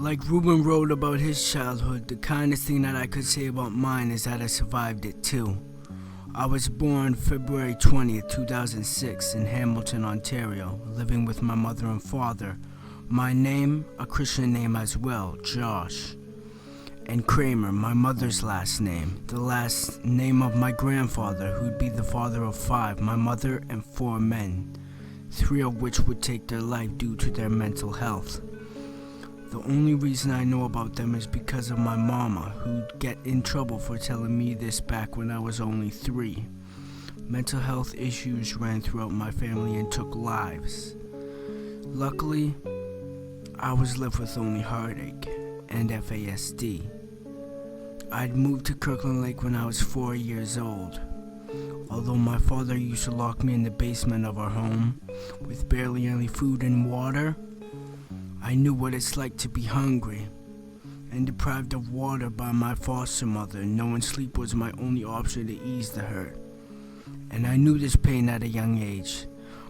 Like Ruben wrote about his childhood, the kindest thing that I could say about mine is that I survived it too. I was born February 20th, 2006 in Hamilton, Ontario, living with my mother and father. My name, a Christian name as well, Josh. And Kramer, my mother's last name, the last name of my grandfather, who'd be the father of 5, my mother and 4 men, 3 of which would take their life due to their mental health. The only reason I know about them is because of my mama, who'd get in trouble for telling me this back when I was only 3. Mental health issues ran throughout my family and took lives. Luckily, I was left with only heartache and FASD. I'd moved to Kirkland Lake when I was 4 years old. Although my father used to lock me in the basement of our home with barely any food and water, I knew what it's like to be hungry and deprived of water by my foster mother, knowing sleep was my only option to ease the hurt. And I knew this pain at a young age,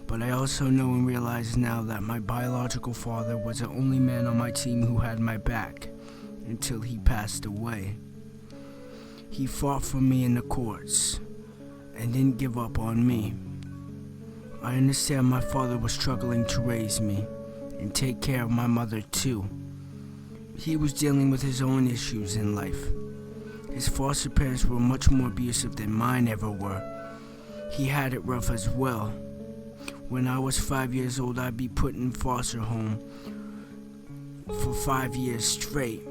but I also know and realize now that my biological father was the only man on my team who had my back until he passed away. He fought for me in the courts and didn't give up on me. I understand my father was struggling to raise me and take care of my mother too. He was dealing with his own issues in life. His foster parents were much more abusive than mine ever were. He had it rough as well. When I was 5 years old, I'd be put in foster home for 5 years straight.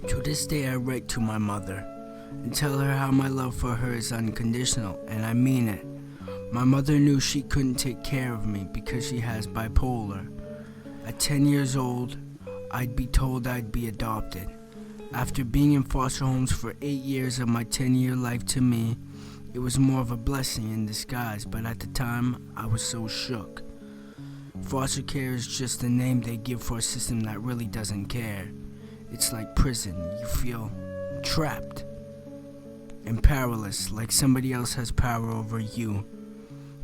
To this day, I write to my mother and tell her how my love for her is unconditional, and I mean it. My mother knew she couldn't take care of me because she has bipolar. At 10 years old, I'd be told I'd be adopted. After being in foster homes for 8 years of my 10-year life, to me, it was more of a blessing in disguise, but at the time, I was so shook. Foster care is just a name they give for a system that really doesn't care. It's like prison. You feel trapped and powerless, like somebody else has power over you.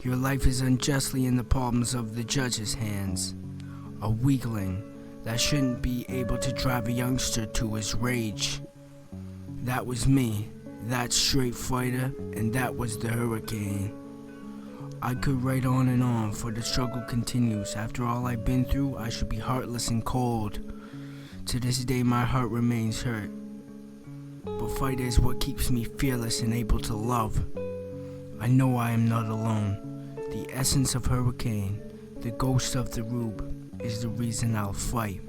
Your life is unjustly in the palms of the judge's hands. A weakling that shouldn't be able to drive a youngster to his rage. That was me, that straight fighter, and that was the hurricane. I could write on and on, for the struggle continues. After all I've been through, I should be heartless and cold. To this day, my heart remains hurt. But fight is what keeps me fearless and able to love. I know I am not alone. The essence of hurricane, the ghost of the rube, is the reason I'll fight.